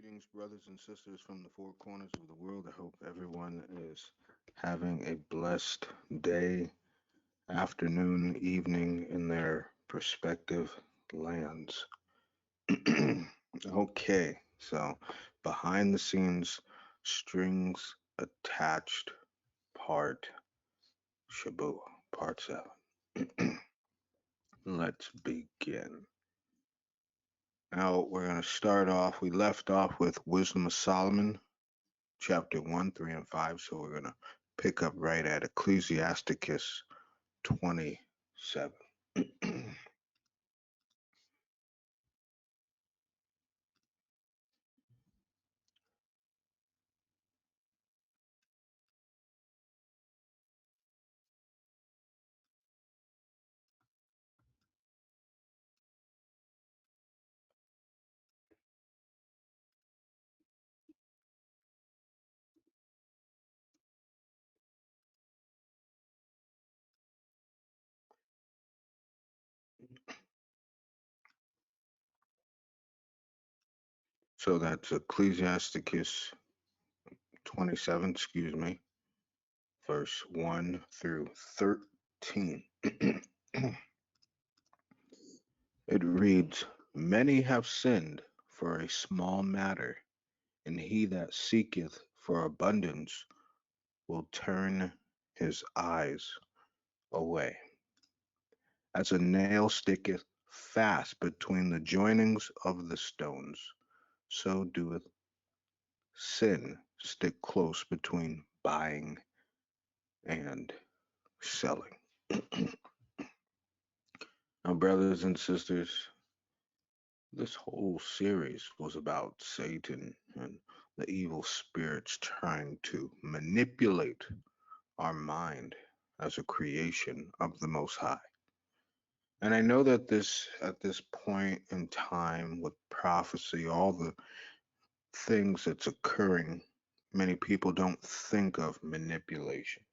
Greetings, brothers and sisters from the four corners of the world. I hope everyone is having a blessed day, afternoon, evening in their respective lands. Okay, so behind the scenes, strings attached, part Shabu, part 7. Let's begin. Now we're going to start off. We left off with Wisdom of Solomon, chapter 1, 3, and 5. So we're going to pick up right at Ecclesiasticus 27. So that's Ecclesiasticus 27, excuse me, verse 1 through 13. It reads, Many have sinned for a small matter, and he that seeketh for abundance will turn his eyes away. As a nail sticketh fast between the joinings of the stones, so doeth sin stick close between buying and selling. Now, brothers and sisters, this whole series was about Satan and the evil spirits trying to manipulate our mind as a creation of the Most High. And I know that this at this point in time with prophecy, all the things that's occurring, many people don't think of manipulation.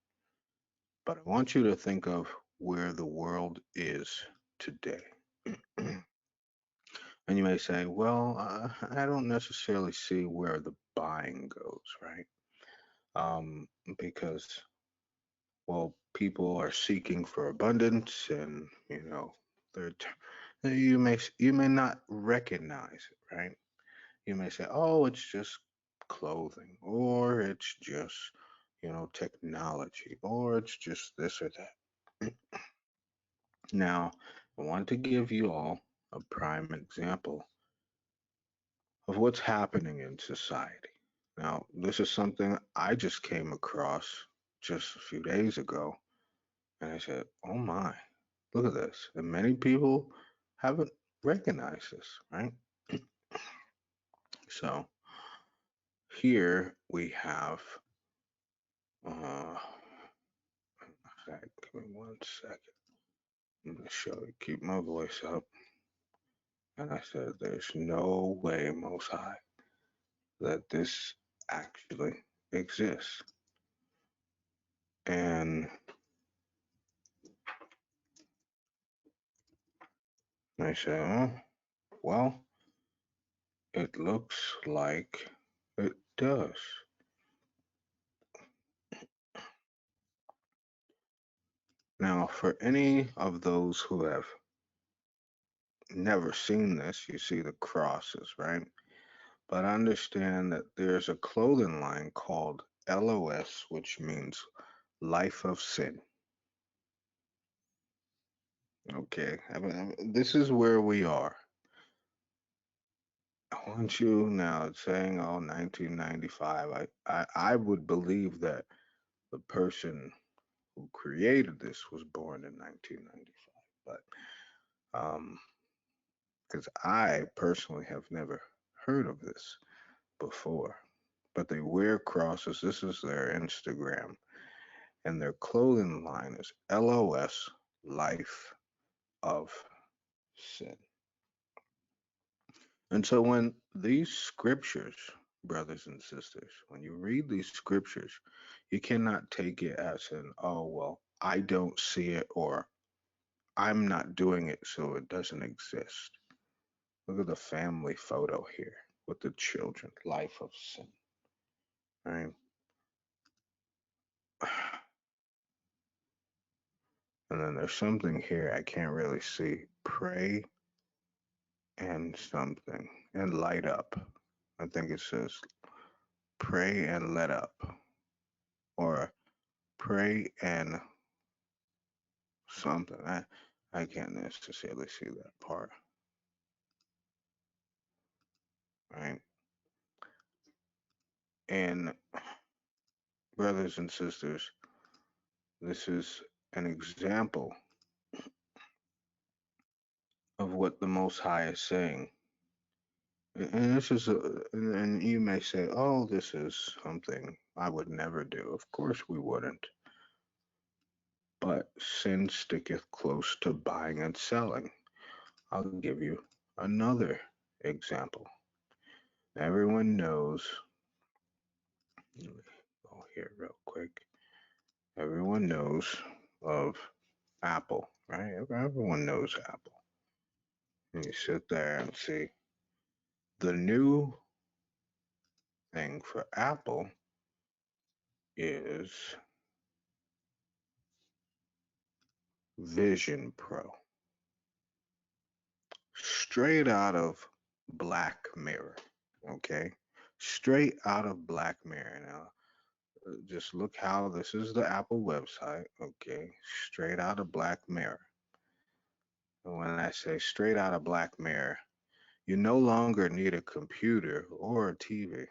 But I want you to think of where the world is today. And you may say, well, I don't necessarily see where the buying goes, right? Because, well, people are seeking for abundance and, they're you may not recognize it, right? You may say, oh, it's just clothing, or it's just, technology, or it's just this or that. Now, I want to give you all a prime example of what's happening in society. Now, this is something I just came across just a few days ago, and I said, oh my, look at this. And many people haven't recognized this, right? So here we have, give me 1 second. I'm going to show you, keep my voice up. And I said, there's no way, Most High, that this actually exists. And I said, oh, well, it looks like it does. Now, for any of those who have never seen this, you see the crosses, right? But understand that there's a clothing line called LOS, which means life of sin. Okay, this is where we are. I want you now saying, oh, 1995. I would believe that the person who created this was born in 1995. But because I personally have never heard of this before. But they wear crosses. This is their Instagram. And their clothing line is LOS, Life of Sin. And so when these scriptures, brothers and sisters, when you read these scriptures, you cannot take it as an, oh, well, I don't see it or I'm not doing it, so it doesn't exist. Look at the family photo here. with the children. Life of sin. Right? And then there's something here I can't really see. Pray and something and light up. I think it says pray and let up, or pray and something. I can't necessarily see that part. Right? And brothers and sisters, this is an example of what the Most High is saying. And this is and you may say, "Oh, this is something I would never do." Of course, we wouldn't. But sin sticketh close to buying and selling. I'll give you another example. Everyone knows. Let me go here real quick. Everyone knows of Apple, right? Everyone knows Apple. And you sit there and see the new thing for Apple is Vision Pro, straight out of Black Mirror. Okay, straight out of Black Mirror. Now, just look how this is the Apple website. Okay, straight out of Black Mirror. And when I say straight out of Black Mirror, you no longer need a computer or a TV.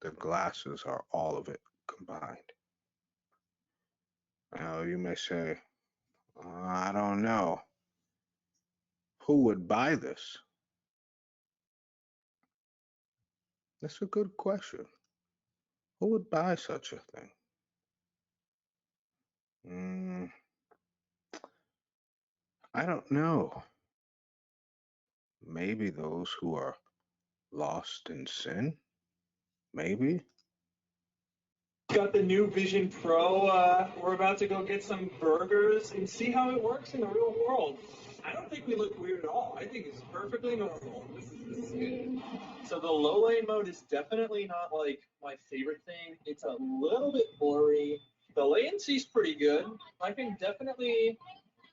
The glasses are all of it combined. Now, you may say, I don't know. Who would buy this? That's a good question. Who would buy such a thing? Mm, I don't know. Maybe those who are lost in sin? Maybe. Got the new Vision Pro. We're about to go get some burgers and see how it works in the real world. I don't think we look weird at all. I think it's perfectly normal. This is good. So the low light mode is definitely not like my favorite thing. It's a little bit blurry. The latency's pretty good. I can definitely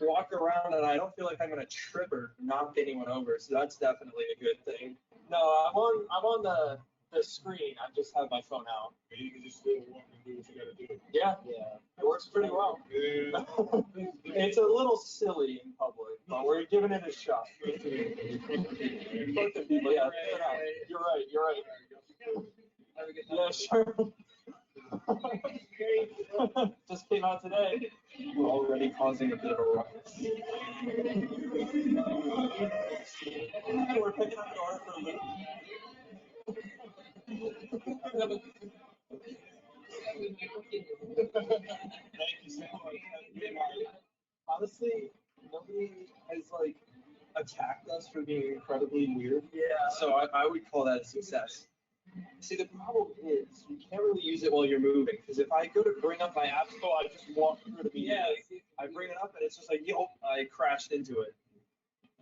walk around and I don't feel like I'm gonna trip or knock anyone over. So that's definitely a good thing. No, I'm on the screen. I just have my phone out. You can just do what you gotta do. Yeah, it works pretty well. It's a little silly in public, but we're giving it a shot. Both the people, yeah, check it out. You're right. Yeah, sure. Just came out today. We're already causing a bit of a ruckus. We're picking up the order for Luke. Thank you so much. Honestly, nobody has like attacked us for being incredibly weird. Yeah. So I would call that a success. See, the problem is you can't really use it while you're moving because if I go to bring up my app store, I just walk through the meeting. Yeah. I bring it up and it's just like, yo, I crashed into it.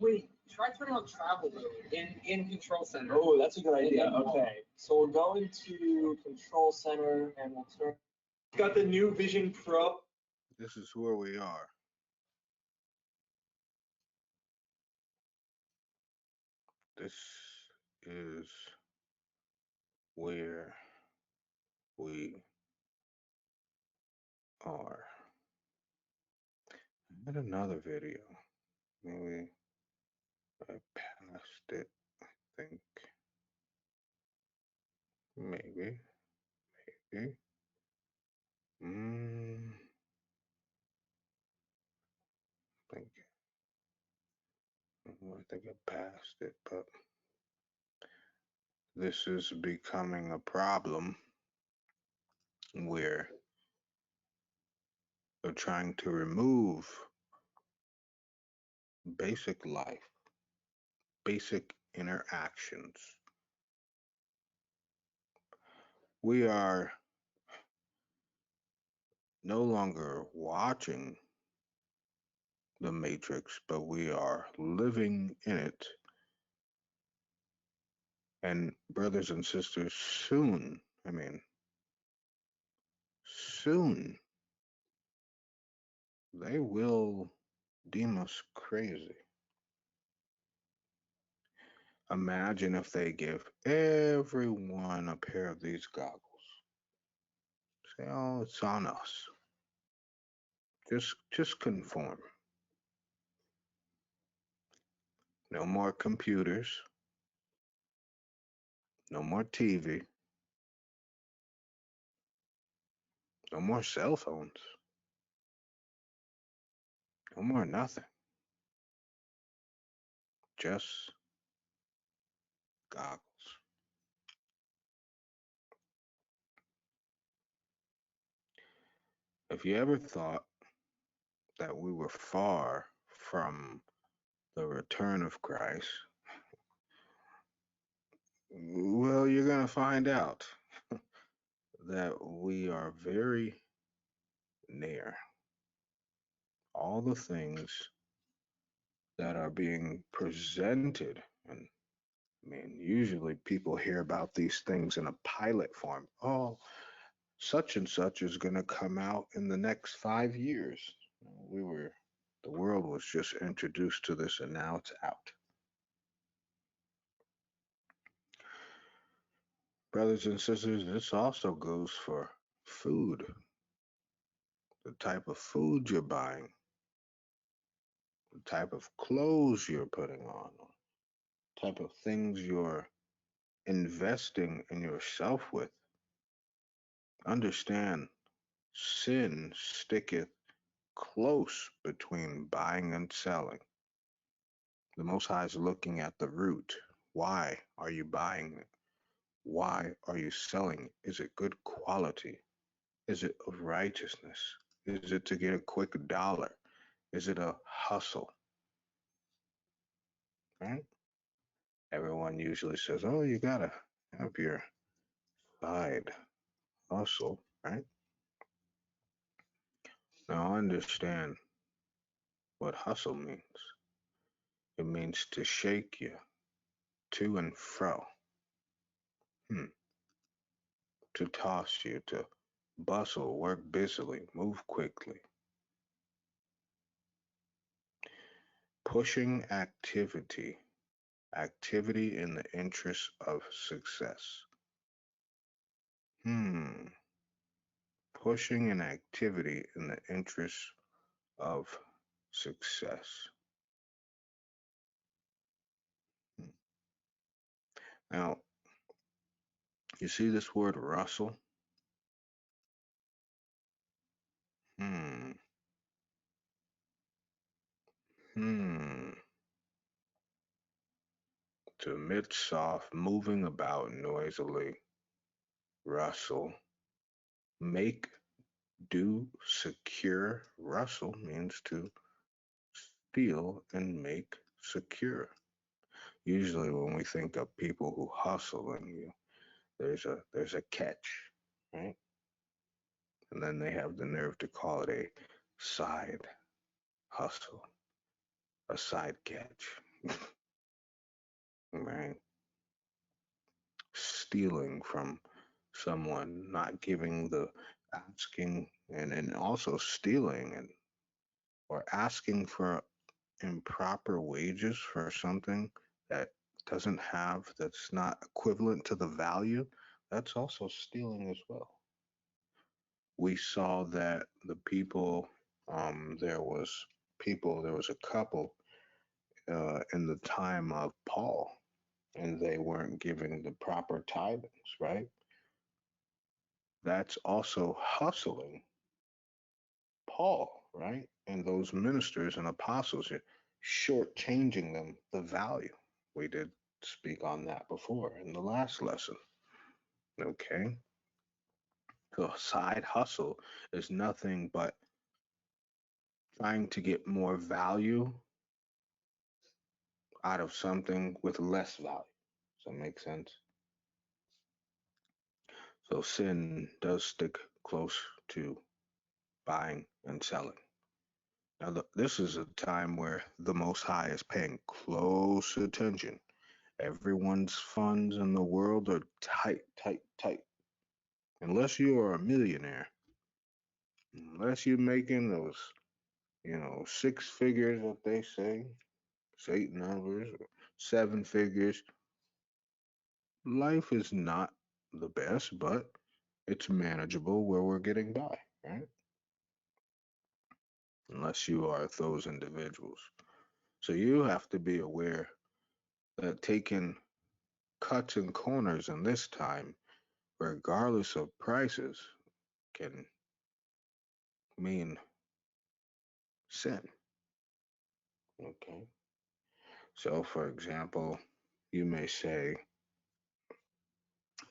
Wait, try turning on travel mode in Control Center. Oh, that's a good idea. Okay, so we're going to Control Center and we'll turn. Got the new Vision Pro. This is where we are. This is where we are. I had another video. Maybe I passed it. I think maybe. Maybe. Think. I think I passed it, but this is becoming a problem where they're trying to remove basic life, basic interactions. We are no longer watching the Matrix, but we are living in it And brothers and sisters, soon, I mean, soon, they will deem us crazy. Imagine if they give everyone a pair of these goggles. Say, oh, it's on us. Just conform. No more computers, no more TV, no more cell phones, no more nothing. Just goggles. If you ever thought that we were far from the return of Christ, well, you're going to find out that we are very near. All the things that are being presented, and I mean, usually people hear about these things in a pilot form. Oh, such and such is going to come out in the next 5 years. We were, the world was just introduced to this and now it's out. Brothers and sisters, this also goes for food, the type of food you're buying, the type of clothes you're putting on, type of things you're investing in yourself with. Understand, sin sticketh close between buying and selling. The Most High is looking at the root. Why are you buying it? Why are you selling? Is it good quality? Is it of righteousness? Is it to get a quick dollar? Is it a hustle? Right? Everyone usually says, oh, you gotta have your side hustle, right? Now understand what hustle means. It means to shake you to and fro, hmm. To toss you, to bustle, work busily, move quickly. Pushing activity, activity in the interest of success. Hmm. Pushing an activity in the interest of success. Hmm. Now, you see this word rustle? Hmm. Hmm. To emit soft, moving about noisily. Rustle. Make, do, secure. Rustle means to steal and make secure. Usually when we think of people who hustle and there's a catch, right? And then they have the nerve to call it a side hustle, a side catch, right? Stealing from someone, not giving the asking, and then also stealing and or asking for improper wages for something that doesn't have, that's not equivalent to the value, that's also stealing as well. We saw that the people, there was a couple in the time of Paul, and they weren't giving the proper tithings, right? That's also hustling Paul, right? And those ministers and apostles, you're shortchanging them the value. We did speak on that before in the last lesson. Okay. So side hustle is nothing but trying to get more value out of something with less value. Does that make sense? So sin does stick close to buying and selling. Now, this is a time where the Most High is paying close attention. Everyone's funds in the world are tight, tight, tight. Unless you are a millionaire, unless you're making those, six figures that they say, it's eight numbers, or seven figures. Life is not the best, but it's manageable where we're getting by, right? Unless you are those individuals. So you have to be aware that taking cuts and corners in this time, regardless of prices, can mean sin. Okay. So, for example, you may say,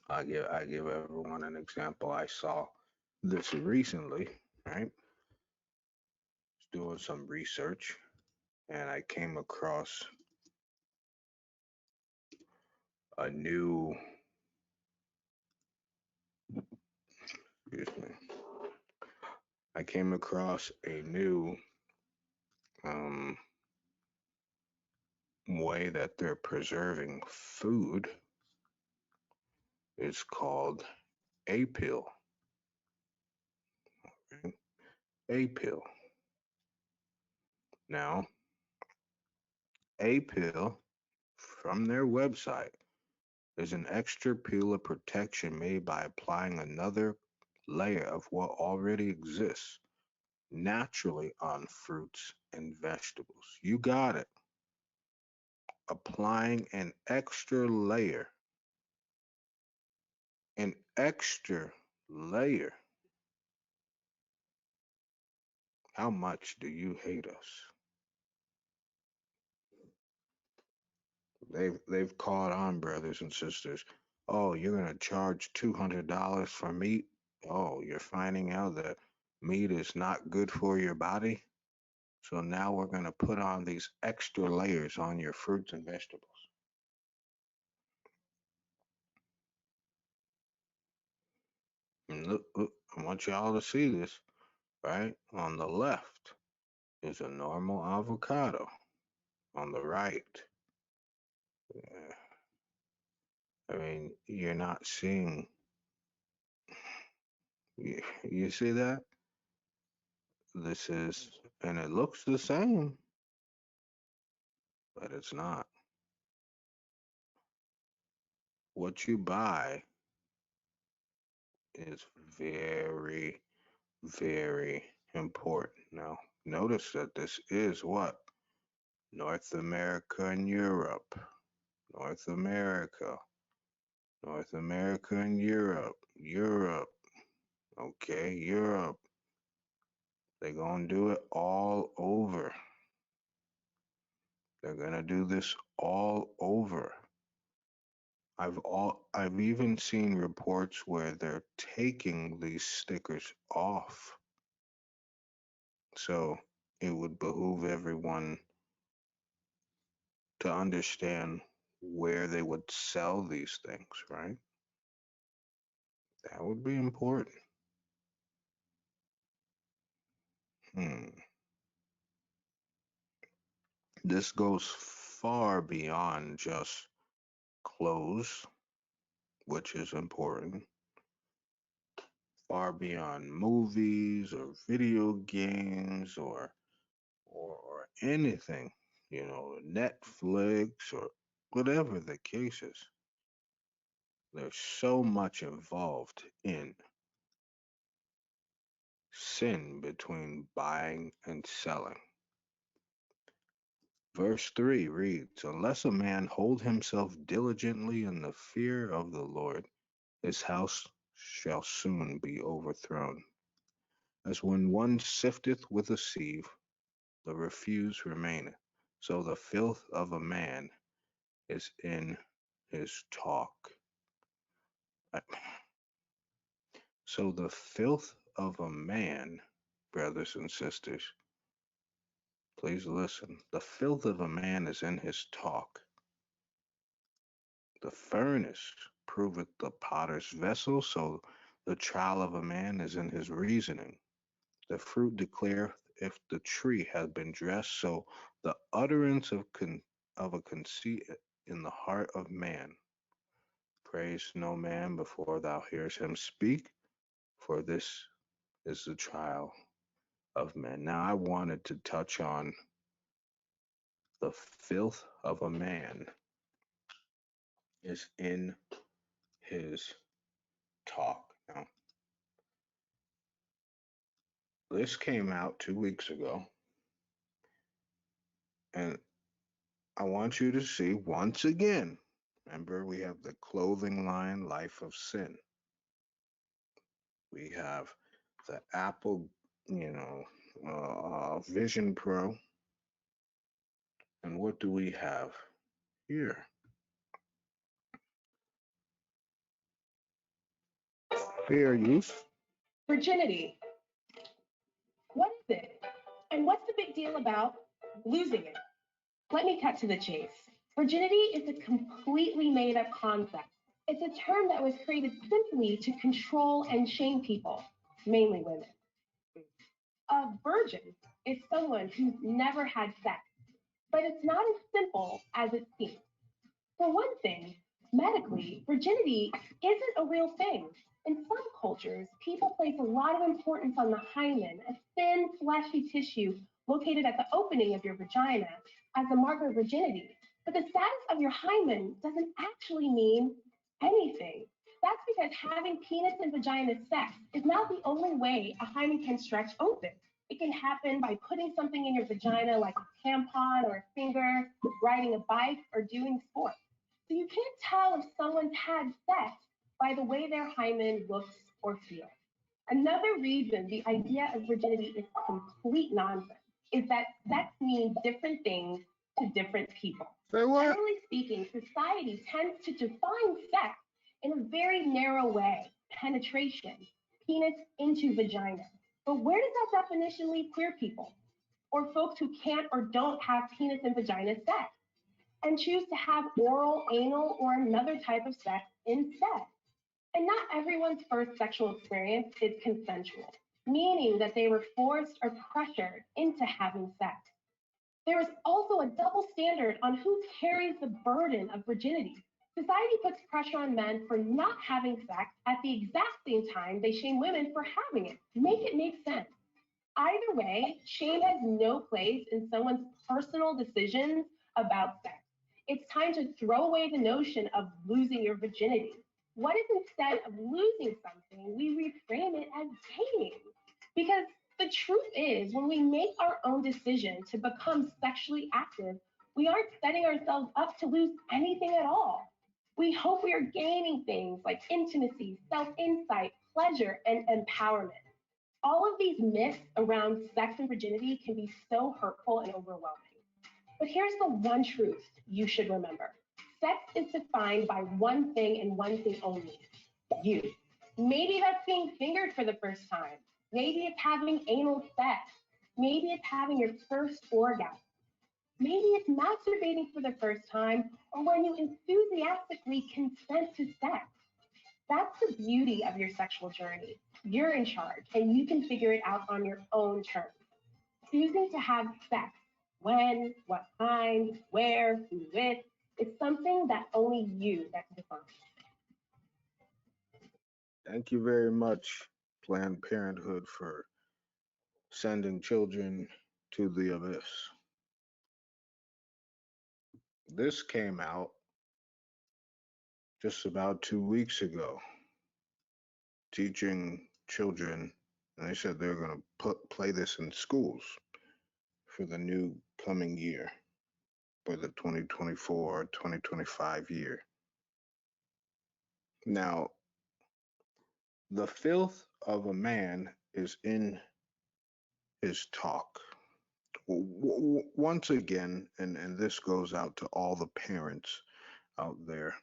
I give everyone an example. I saw this recently, right? Was doing some research, and I came across a new, excuse me, I came across a new um, way that they're preserving food. It's called a pill. Right? A pill. Now, a pill from their website is an extra peel of protection made by applying another layer of what already exists naturally on fruits and vegetables. You got it. Applying an extra layer. How much do you hate us? They've caught on, brothers and sisters. Oh, you're gonna charge $200 for meat? Oh, you're finding out that meat is not good for your body? So now we're gonna put on these extra layers on your fruits and vegetables. And look, I want y'all to see this, right? On the left is a normal avocado. On the right, uh, I mean, you're not seeing, you see that? This is, and it looks the same, but it's not. What you buy is very, very important. Now, notice that this is what? North America and Europe. North America. North America and Europe. Europe. Okay, Europe. They're going to do it all over. They're going to do this all over. I've even seen reports where they're taking these stickers off. So it would behoove everyone to understand where they would sell these things, right? That would be important. Hmm. This goes far beyond just clothes, which is important, far beyond movies or video games or anything, Netflix or whatever the case is. There's so much involved in sin between buying and selling. Verse 3 reads, unless a man hold himself diligently in the fear of the Lord, his house shall soon be overthrown. As when one sifteth with a sieve, the refuse remaineth. So the filth of a man is in his talk. So the filth of a man, brothers and sisters, please listen. The filth of a man is in his talk. The furnace proveth the potter's vessel, so the trial of a man is in his reasoning. The fruit declareth if the tree hath been dressed, so the utterance of a conceit in the heart of man. Praise no man before thou hearest him speak, for this is the trial of men. Now, I wanted to touch on the filth of a man is in his talk. Now, this came out 2 weeks ago, and I want you to see once again. Remember, we have the clothing line Life of Sin. We have the Apple, you know, Vision Pro. And what do we have here? Fair use. Virginity. What is it? And what's the big deal about losing it? Let me cut to the chase. Virginity is a completely made up concept. It's a term that was created simply to control and shame people, mainly women. A virgin is someone who's never had sex, but it's not as simple as it seems. For one thing, medically, virginity isn't a real thing. In some cultures, people place a lot of importance on the hymen, a thin, fleshy tissue located at the opening of your vagina, as a marker of virginity. But the status of your hymen doesn't actually mean anything. That's because having penis and vagina sex is not the only way a hymen can stretch open. It can happen by putting something in your vagina like a tampon or a finger, riding a bike, or doing sports. So you can't tell if someone's had sex by the way their hymen looks or feels. Another reason the idea of virginity is complete nonsense is that sex means different things to different people. Say what? Generally speaking, society tends to define sex in a very narrow way: penetration, penis into vagina. But where does that definition leave queer people or folks who can't or don't have penis and vagina sex and choose to have oral, anal, or another type of sex instead? And not everyone's first sexual experience is consensual, meaning that they were forced or pressured into having sex. There is also a double standard on who carries the burden of virginity. Society puts pressure on men for not having sex at the exact same time they shame women for having it. Make it make sense. Either way, shame has no place in someone's personal decisions about sex. It's time to throw away the notion of losing your virginity. What if instead of losing something, we reframe it as gaining? Because the truth is, when we make our own decision to become sexually active, we aren't setting ourselves up to lose anything at all. We hope we are gaining things like intimacy, self insight, pleasure, and empowerment. All of these myths around sex and virginity can be so hurtful and overwhelming. But here's the one truth you should remember: sex is defined by one thing and one thing only: you. Maybe that's being fingered for the first time. Maybe it's having anal sex. Maybe it's having your first orgasm. Maybe it's masturbating for the first time, or when you enthusiastically consent to sex. That's the beauty of your sexual journey. You're in charge, and you can figure it out on your own terms. Choosing to have sex, when, what kind, where, who with, is something that only you get to define. Thank you very much, Planned Parenthood, for sending children to the abyss. This came out just about 2 weeks ago, teaching children, and they said they're going to play this in schools for the new coming year, for the 2024 2025 year. Now, the filth of a man is in his talk. Once again, and this goes out to all the parents out there.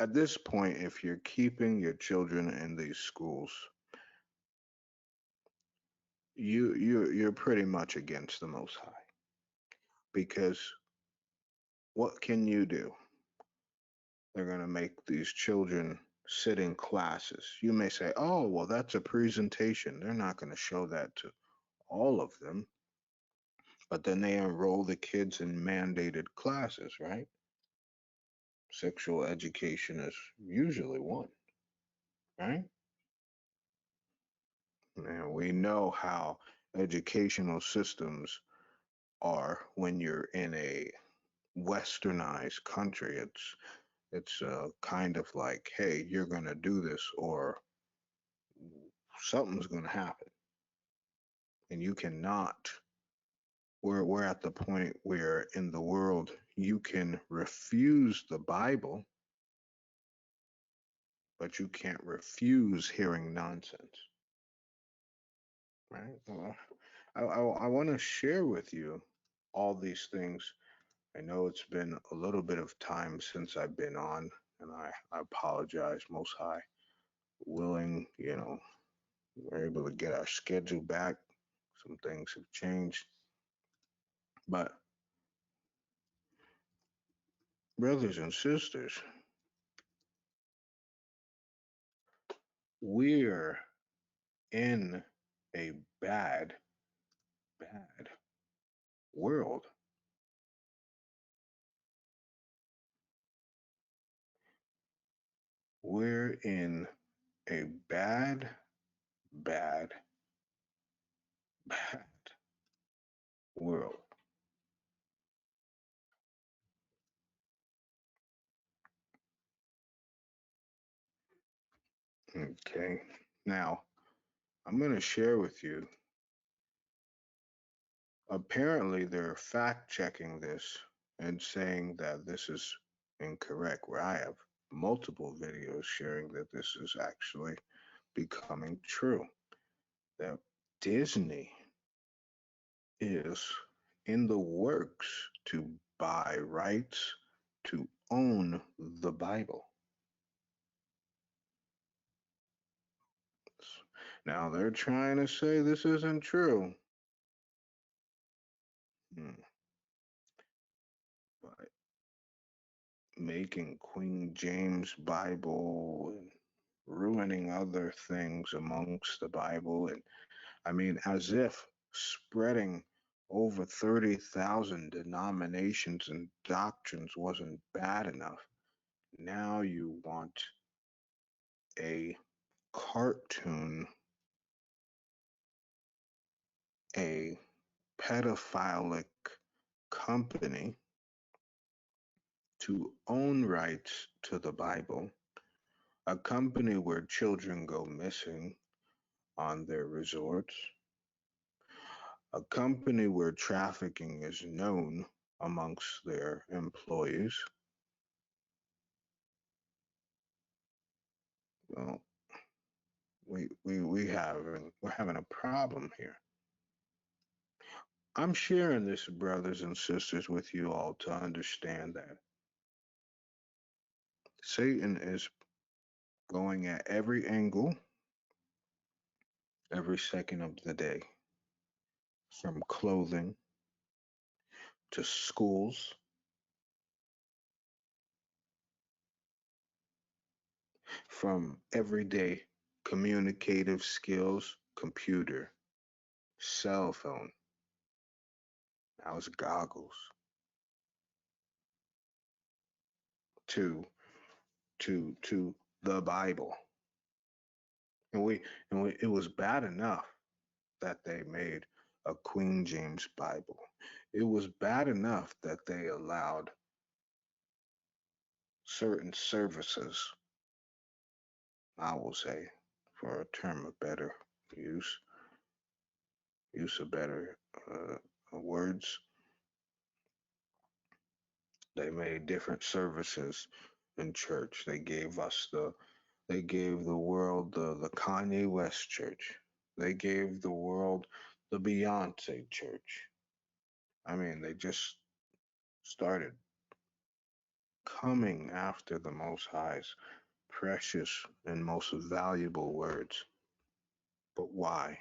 At this point, if you're keeping your children in these schools, you're pretty much against the Most High, because what can you do? They're going to make these children sit in classes. You may say, oh, well, that's a presentation. They're not going to show that to all of them. But then they enroll the kids in mandated classes, right? Sexual education is usually one, right? And we know how educational systems are when you're in a westernized country. It's kind of like, hey, you're gonna do this, or something's gonna happen, and you cannot. We're at the point where in the world you can refuse the Bible, but you can't refuse hearing nonsense, right? I want to share with you all these things. I know it's been a little bit of time since I've been on, and I apologize, Most High. Willing, we're able to get our schedule back. Some things have changed. But, brothers and sisters, we're in a bad world. We're in a bad, bad world. Okay. Now, I'm going to share with you. Apparently, they're fact checking this and saying that this is incorrect, where I have multiple videos sharing that this is actually becoming true. That Disney is in the works to buy rights to own the Bible. Now they're trying to say this isn't true. Hmm. But making Queen James Bible and ruining other things amongst the Bible, and I mean, as if spreading over 30,000 denominations and doctrines wasn't bad enough. Now you want a cartoon, a pedophilic company to own rights to the Bible, a company where children go missing on their resorts, a company where trafficking is known amongst their employees. Well, we're having a problem here. I'm sharing this, brothers and sisters, with you all to understand that Satan is going at every angle, every second of the day, from clothing to schools, from everyday communicative skills, computer, cell phone, now it's goggles, to to the Bible. And it was bad enough that they made a Queen James Bible. It was bad enough that they allowed certain services, I will say, for a term of better use, use of better words. They made different services in church. They gave the world the Kanye West church. They gave the world the Beyonce church. I mean, they just started coming after the Most High's precious and most valuable words. But why?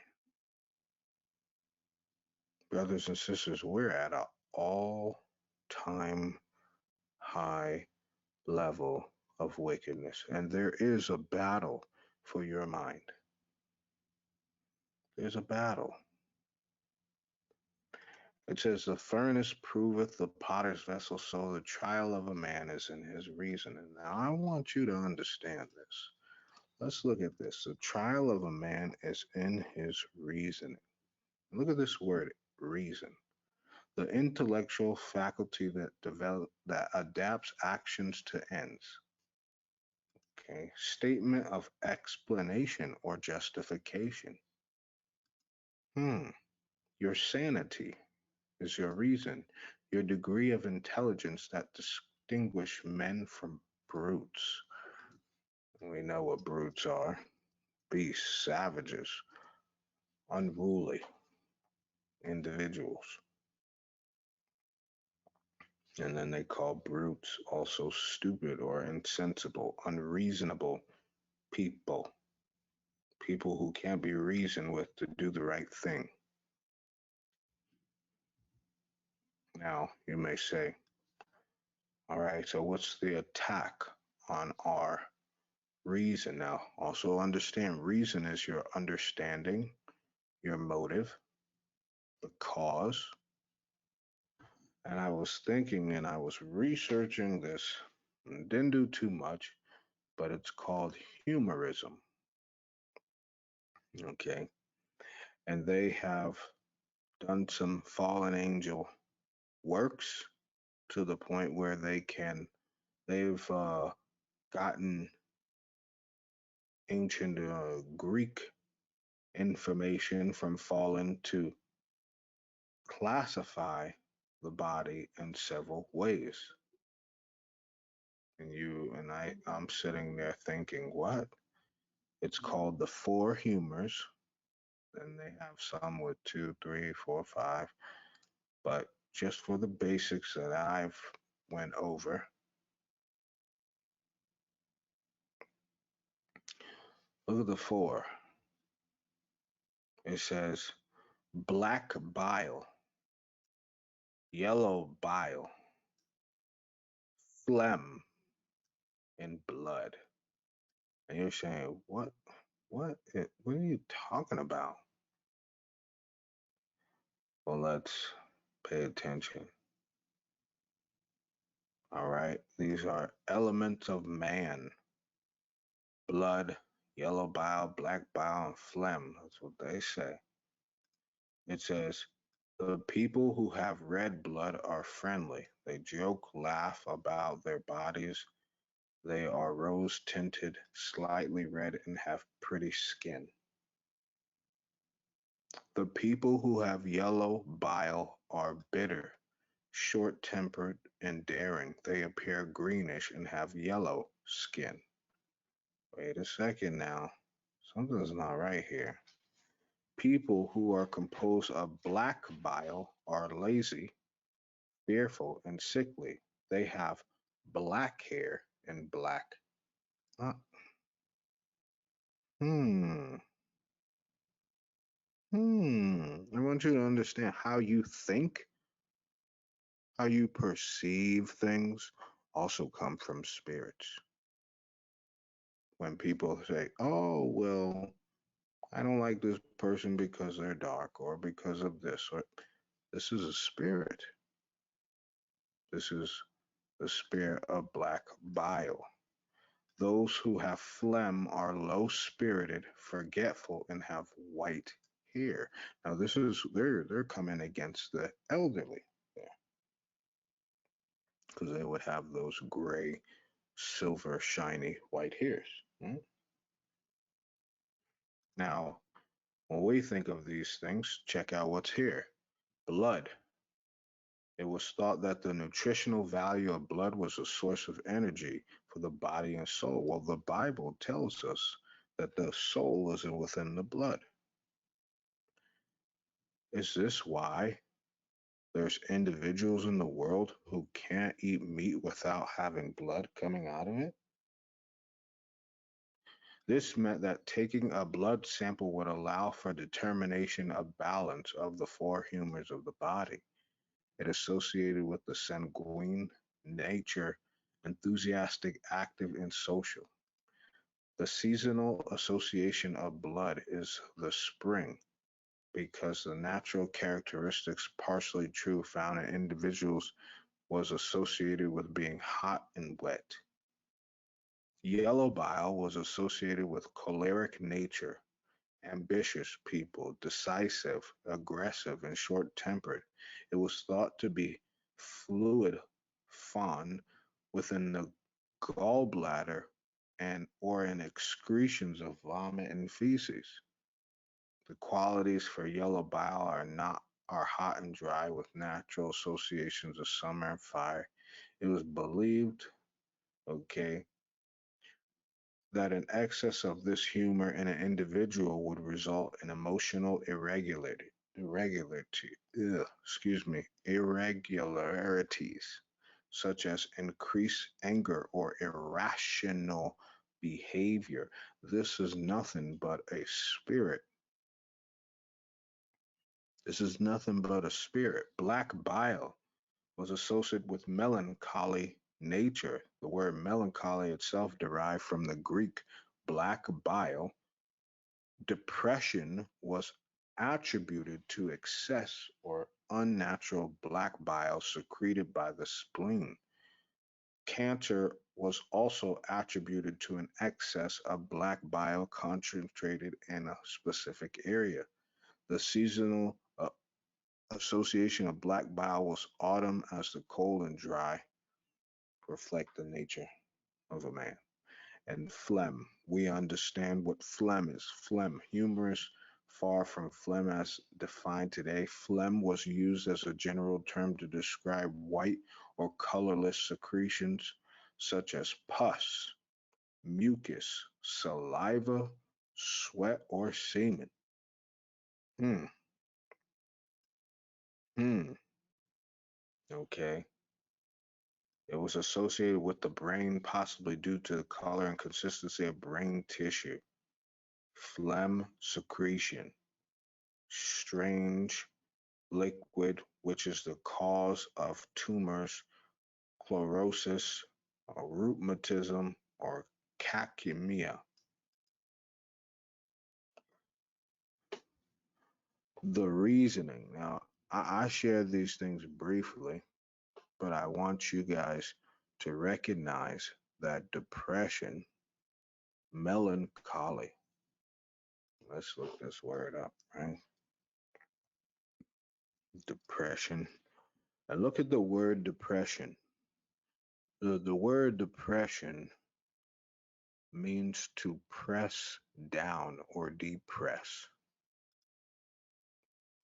Brothers and sisters, we're at an all time high level of wickedness, and there is a battle for your mind. There's a battle. It says, "The furnace proveth the potter's vessel, so the trial of a man is in his reasoning." Now, I want you to understand this. Let's look at this. The trial of a man is in his reasoning. Look at this word, reason. The intellectual faculty that adapts actions to ends. Okay. Statement of explanation or justification. Hmm. Your sanity is your reason, your degree of intelligence that distinguish men from brutes. We know what brutes are: beasts, savages, unruly individuals. And then they call brutes also stupid or insensible, unreasonable people, people who can't be reasoned with to do the right thing. Now, you may say, all right, so what's the attack on our reason? Now, also understand reason is your understanding, your motive, the cause. And I was thinking and I was researching this, and didn't do too much, but it's called humorism. Okay. And they have done some fallen angel works to the point where they've gotten ancient Greek information from fallen to classify the body in several ways. I'm sitting there thinking, what? It's called the four humors. And they have some with two, three, four, five. But just for the basics that I've went over, look at the four. It says black bile, yellow bile, phlegm, and blood. And you're saying, what are you talking about? Well, let's pay attention. All right. These are elements of man: blood, yellow bile, black bile, and phlegm. That's what they say. It says, the people who have red blood are friendly. They joke, laugh about their bodies. They are rose tinted, slightly red, and have pretty skin. The people who have yellow bile are bitter, short tempered, and daring. They appear greenish and have yellow skin. Wait a second now. Something's not right here. People who are composed of black bile are lazy, fearful, and sickly. They have black hair and black. Uh, hmm. I want you to understand how you think, how you perceive things also come from spirits. When people say, oh, well, I don't like this person because they're dark or because of this, or this is a spirit. This is the spirit of black bile. Those who have phlegm are low spirited, forgetful, and have white hair. Now this is they're coming against the elderly there because they would have those gray, silver, shiny white hairs. Mm. Now, when we think of these things, check out what's here. Blood. It was thought that the nutritional value of blood was a source of energy for the body and soul. Well, the Bible tells us that the soul is within the blood. Is this why there's individuals in the world who can't eat meat without having blood coming out of it? This meant that taking a blood sample would allow for determination of balance of the four humors of the body. It associated with the sanguine nature, enthusiastic, active, and social. The seasonal association of blood is the spring. because the natural characteristics partially true found in individuals was associated with being hot and wet. Yellow bile was associated with choleric nature, ambitious people, decisive, aggressive, and short tempered. It was thought to be fluid fawn within the gallbladder and or in excretions of vomit and feces. The qualities for yellow bile are hot and dry with natural associations of summer and fire. It was believed, okay, that an excess of this humor in an individual would result in emotional irregularities, such as increased anger or irrational behavior. This is nothing but a spirit. This is nothing but a spirit. Black bile was associated with melancholy nature. The word melancholy itself derived from the Greek black bile. Depression was attributed to excess or unnatural black bile secreted by the spleen. Cancer was also attributed to an excess of black bile concentrated in a specific area. The seasonal association of black bile was autumn, as the cold and dry reflect the nature of a man. And phlegm, we understand what phlegm is. Phlegm, humorous, far from phlegm as defined today. Phlegm was used as a general term to describe white or colorless secretions such as pus, mucus, saliva, sweat, or semen. Hmm, hmm, okay. It was associated with the brain, possibly due to the color and consistency of brain tissue. Phlegm secretion, strange liquid, which is the cause of tumors, chlorosis, or rheumatism, or cachemia. The reasoning. Now, I share these things briefly, but I want you guys to recognize that depression, melancholy, let's look this word up, right? Depression. And look at the word depression. The word depression means to press down or depress.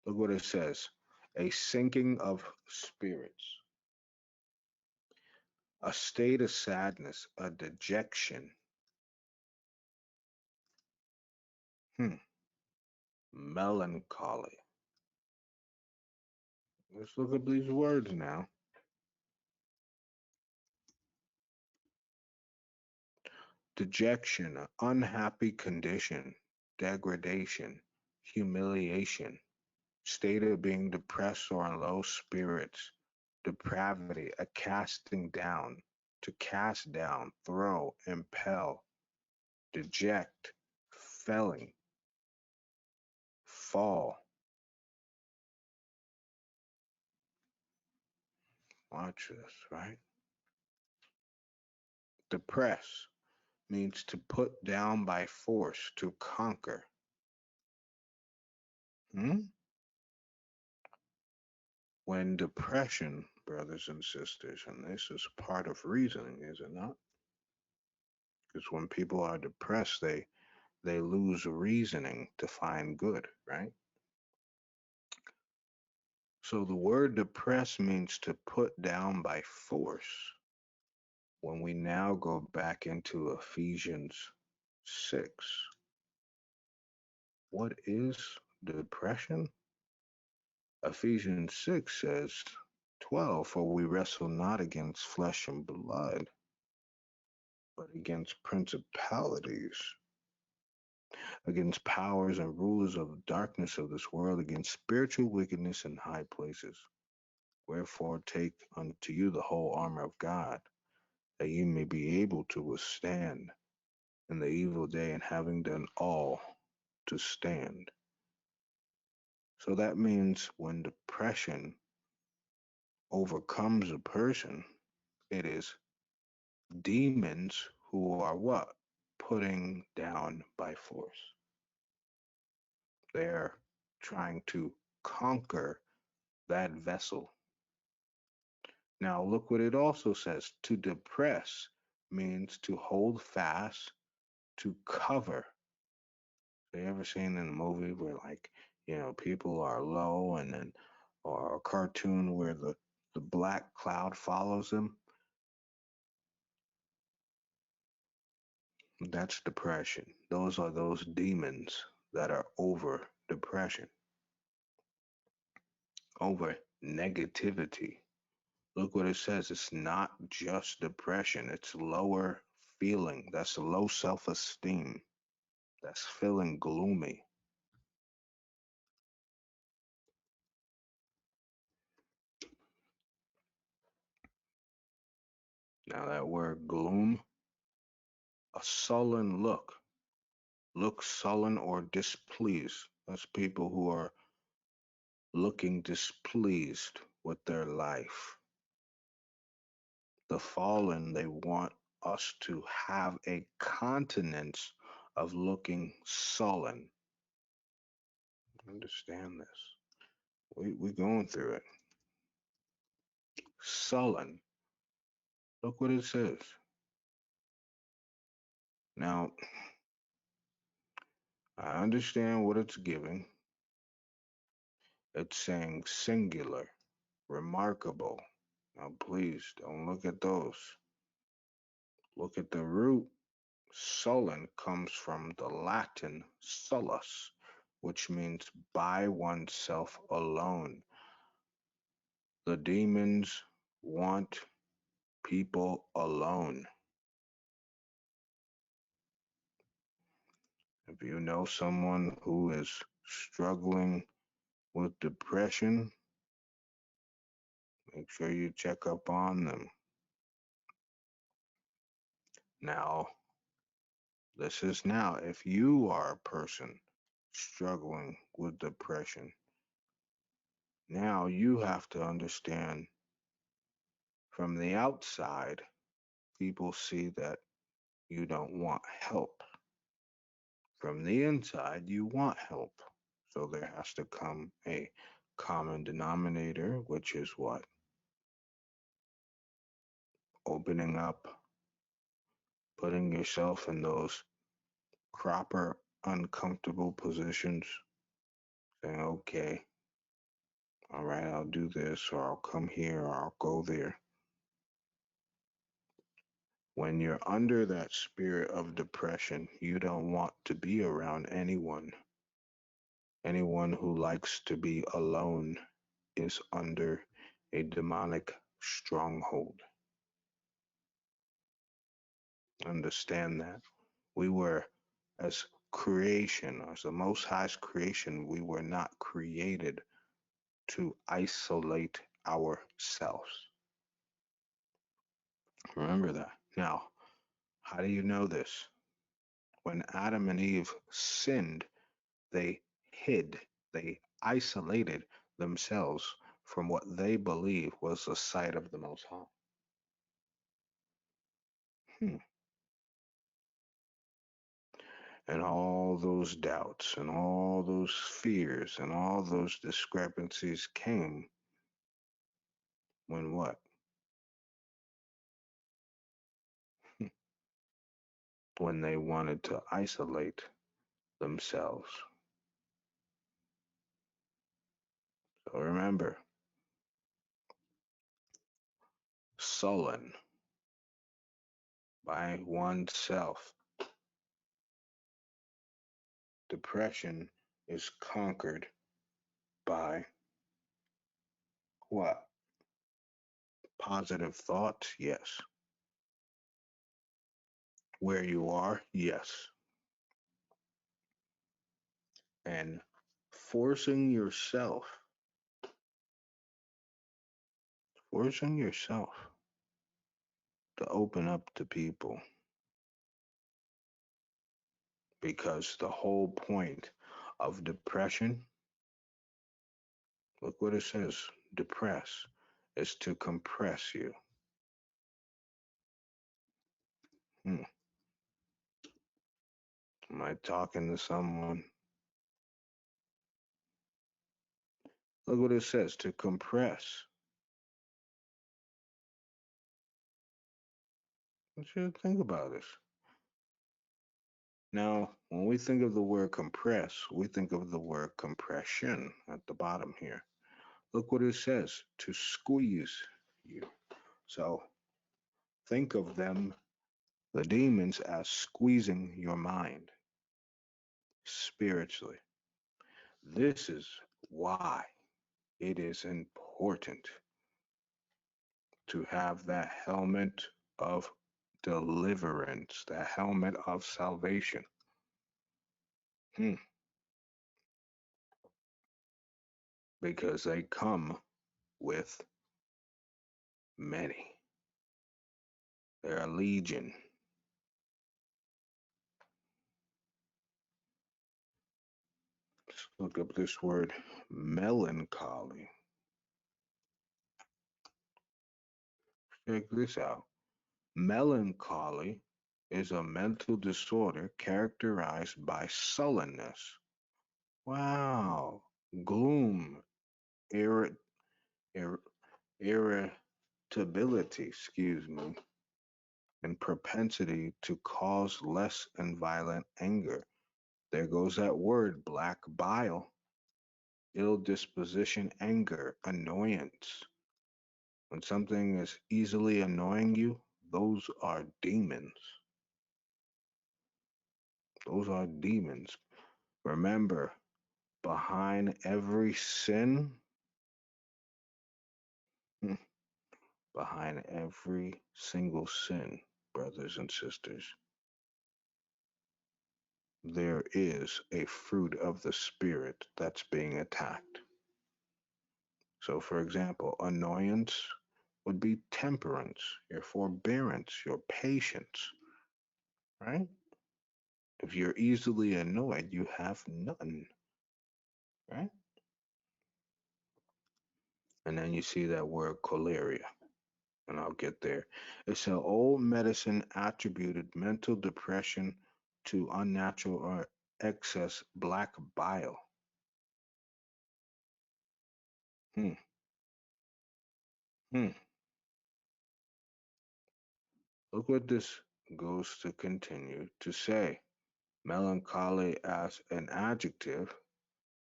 Look what it says: a sinking of spirits, a state of sadness, a dejection, hmm, melancholy. Let's look at these words now. Dejection, unhappy condition, degradation, humiliation, state of being depressed or in low spirits, depravity, a casting down, to cast down, throw, impel, deject, felling, fall. Watch this, right? Depress means to put down by force, to conquer. Hmm? When depression, brothers and sisters, and this is part of reasoning, is it not? Because when people are depressed, they lose reasoning to find good, right? So the word depress means to put down by force. When we now go back into Ephesians 6, what is depression? Ephesians 6 says 12, for we wrestle not against flesh and blood, but against principalities, against powers and rulers of darkness of this world, against spiritual wickedness in high places. Wherefore take unto you the whole armor of God, that ye may be able to withstand in the evil day, and having done all to stand. So that means when depression overcomes a person, it is demons who are what? Putting down by force. They're trying to conquer that vessel. Now, look what it also says. To depress means to hold fast, to cover. So you ever seen in a movie where, like, people are low and then, or a cartoon where the black cloud follows them? That's depression. Those are those demons that are over depression, over negativity. Look what it says. It's not just depression, it's lower feeling. That's low self esteem. That's feeling gloomy. Now, that word gloom, a sullen look sullen or displeased. That's people who are looking displeased with their life. The fallen, they want us to have a continence of looking sullen. Understand this. We going through it. Sullen. Look what it says. Now, I understand what it's giving. It's saying singular, remarkable. Now, please don't look at those. Look at the root. Sullen comes from the Latin solus, which means by oneself alone. The demons want people alone. If you know someone who is struggling with depression, make sure you check up on them. Now, this is now if you are a person struggling with depression, now you have to understand from the outside, people see that you don't want help. From the inside, you want help. So there has to come a common denominator, which is what? Opening up, putting yourself in those proper, uncomfortable positions, saying, okay, all right, I'll do this, or I'll come here, or I'll go there. When you're under that spirit of depression, you don't want to be around anyone. Anyone who likes to be alone is under a demonic stronghold. Understand that. We were, as creation, as the Most High's creation, we were not created to isolate ourselves. Remember that. Now, how do you know this? When Adam and Eve sinned, they hid, they isolated themselves from what they believed was the sight of the Most High. Hmm. And all those doubts and all those fears and all those discrepancies came when what? When they wanted to isolate themselves. So remember, sullen by oneself. Depression is conquered by what? Positive thoughts? Yes. Where you are? Yes. And forcing yourself, forcing yourself to open up to people, because the whole point of depression Look what it says. Depress is to compress you. Hmm. Am I talking to someone? Look what it says. To compress. What you think about this? Now, when we think of the word compress, we think of the word compression at the bottom here. Look what it says. To squeeze you. So think of them, the demons, as squeezing your mind spiritually. This is why it is important to have that helmet of deliverance, the helmet of salvation. Hmm. Because they come with many. They're a legion. Let's look up this word melancholy. Check this out. Melancholy is a mental disorder characterized by sullenness. Wow. Gloom, irrit, ir, irritability, excuse me, and propensity to cause less and violent anger. There goes that word, black bile, ill disposition, anger, annoyance. When something is easily annoying you, those are demons. Those are demons. Remember, behind every sin, hmm, behind every single sin, brothers and sisters, there is a fruit of the Spirit that's being attacked. So, for example, annoyance would be temperance, your forbearance, your patience, right? If you're easily annoyed, you have none, right? And then you see that word cholera, and I'll get there. It's an old medicine attributed mental depression to unnatural or excess black bile. Hmm, hmm. Look what this goes to continue to say. Melancholy as an adjective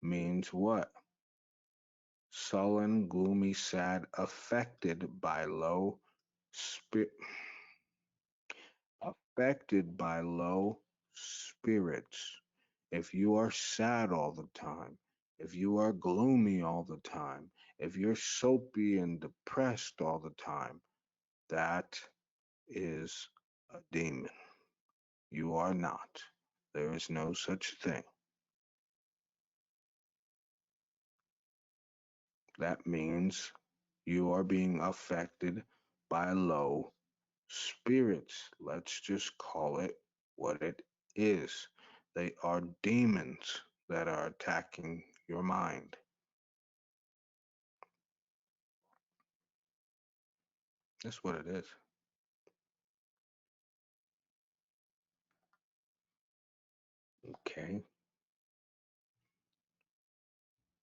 means what? Sullen, gloomy, sad, affected by low spirit, affected by low spirits. If you are sad all the time, if you are gloomy all the time, if you're soapy and depressed all the time, that is a demon. You are not. There is no such thing. That means you are being affected by low spirits. Let's just call it what it is. They are demons that are attacking your mind. That's what it is. Okay.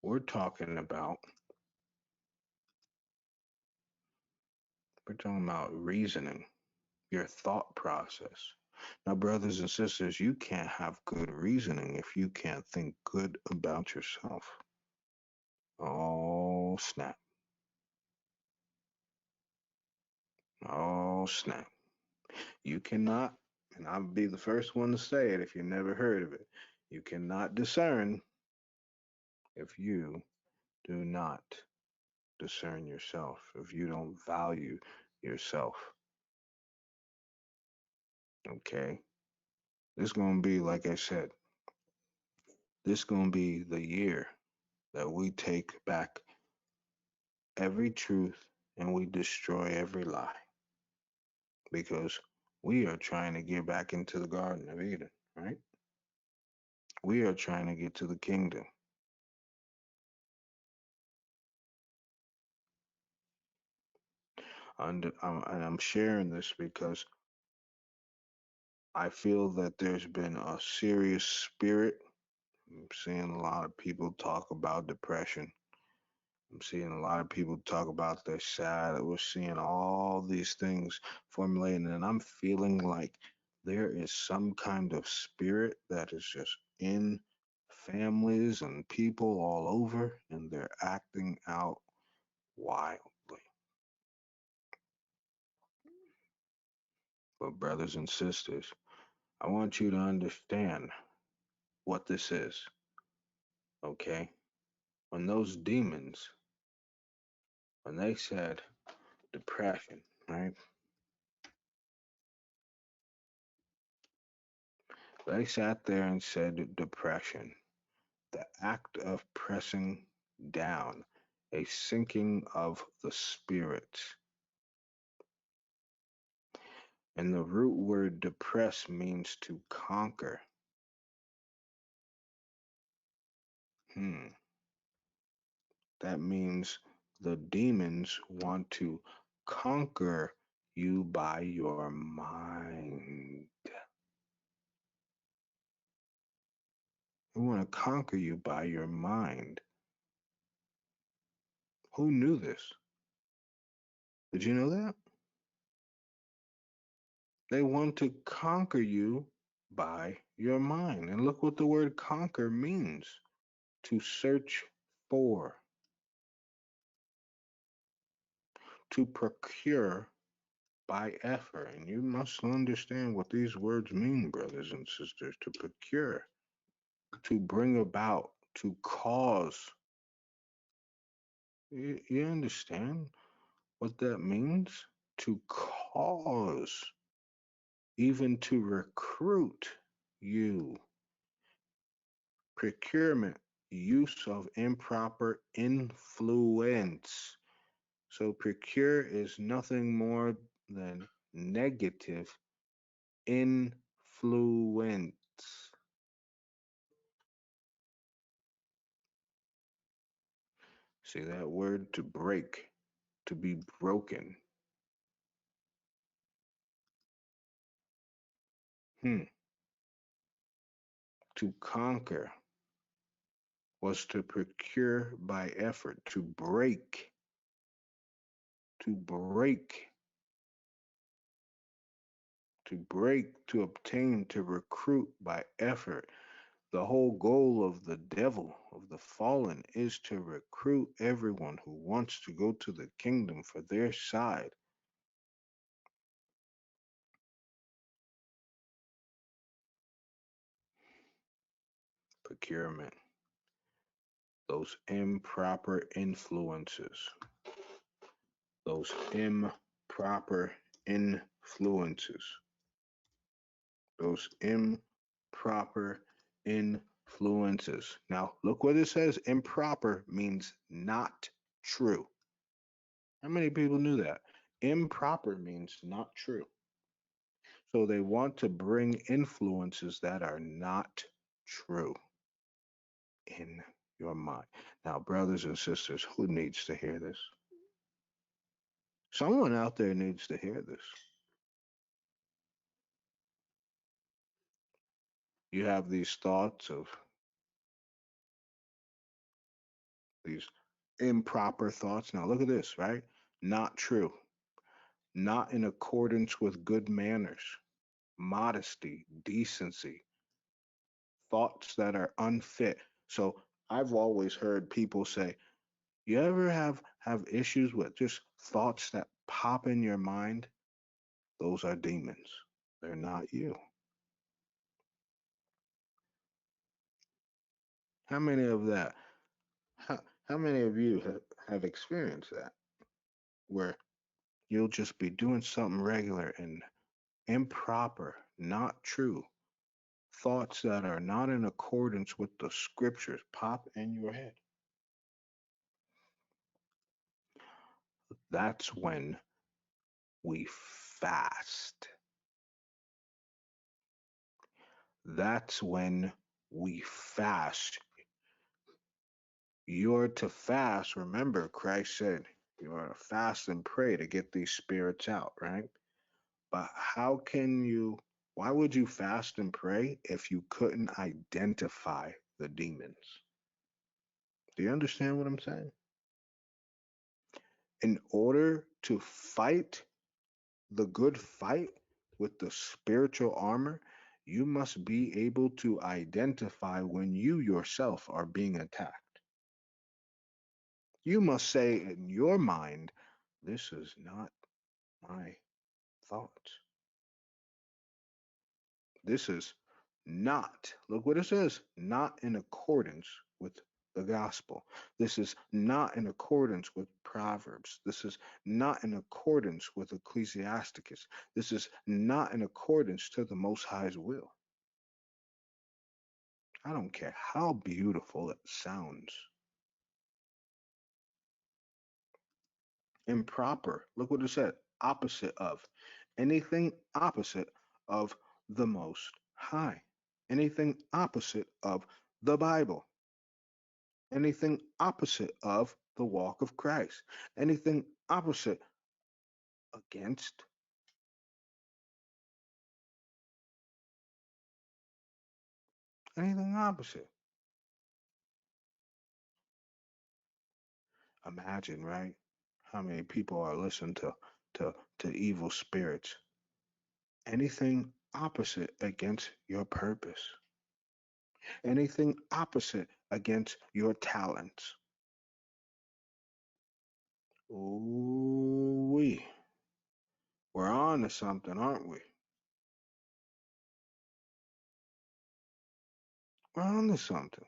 We're talking about we're talking about reasoning, your thought process. Now, brothers and sisters, you can't have good reasoning if you can't think good about yourself. Oh, snap. Oh, snap. You cannot, and I'll be the first one to say it if you never heard of it, you cannot discern if you do not discern yourself, if you don't value yourself. Okay? This is going to be, like I said, this is going to be the year that we take back every truth and we destroy every lie because we are trying to get back into the Garden of Eden, right? We are trying to get to the kingdom. And I'm sharing this because I feel that there's been a serious spirit. I'm seeing a lot of people talk about depression. I'm seeing a lot of people talk about they're sad. We're seeing all these things formulating, and I'm feeling like there is some kind of spirit that is just in families and people all over, and they're acting out wildly. But, brothers and sisters, I want you to understand what this is, okay? When those demons, when they said depression, right? They sat there and said depression, the act of pressing down, a sinking of the spirit. And the root word depress means to conquer. Hmm. That means the demons want to conquer you by your mind. They want to conquer you by your mind. Who knew this? Did you know that? They want to conquer you by your mind. And look what the word conquer means: to search for, to procure by effort. And you must understand what these words mean, brothers and sisters: to procure, to bring about, to cause. You understand what that means? To cause, even to recruit you. Procurement, use of improper influence. So procure is nothing more than negative influence. See that word, to break, to be broken. Hmm. To conquer was to procure by effort, to break, to break, to obtain, to recruit by effort. The whole goal of the devil, of the fallen, is to recruit everyone who wants to go to the kingdom for their side. Procurement, those improper influences, those improper influences, those improper influences. Now, look what it says: improper means not true. How many people knew that? Improper means not true. So they want to bring influences that are not true in your mind. Now, brothers and sisters, who needs to hear this? Someone out there needs to hear this. You have these thoughts of these improper thoughts. Now, look at this, right? Not true, not in accordance with good manners, modesty, decency, thoughts that are unfit. So I've always heard people say, you ever have issues with just thoughts that pop in your mind? Those are demons. They're not you. How many of that? How many of you have experienced that where you'll just be doing something regular and improper, not true, thoughts that are not in accordance with the scriptures pop in your head? That's when we fast. That's when we fast. You're to fast. Remember, Christ said, You are to fast and pray to get these spirits out, right? But how can you, why would you fast and pray if you couldn't identify the demons? Do you understand what I'm saying? In order to fight the good fight with the spiritual armor, you must be able to identify when you yourself are being attacked. You must say in your mind, this is not my thoughts. This is not, look what it says, not in accordance with the gospel. This is not in accordance with Proverbs. This is not in accordance with Ecclesiasticus. This is not in accordance to the Most High's will. I don't care how beautiful it sounds. Improper. Look what it said. Opposite of. Anything opposite of the Most High. Anything opposite of the Bible. Anything opposite of the walk of Christ. Anything opposite against. Anything opposite. Imagine, right? How many people are listening to evil spirits. Anything opposite against your purpose. Anything opposite against your talents. Ooh, we're on to something, aren't we? We're on to something.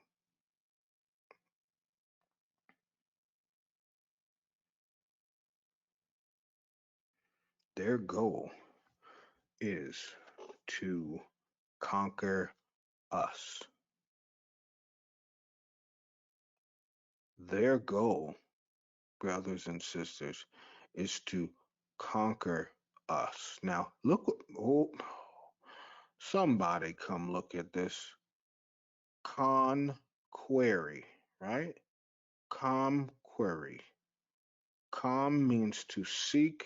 Their goal is to conquer us. Their goal, brothers and sisters, is to conquer us. Now, look, oh, somebody come look at this. Conquery, right? Conquery. Com means to seek.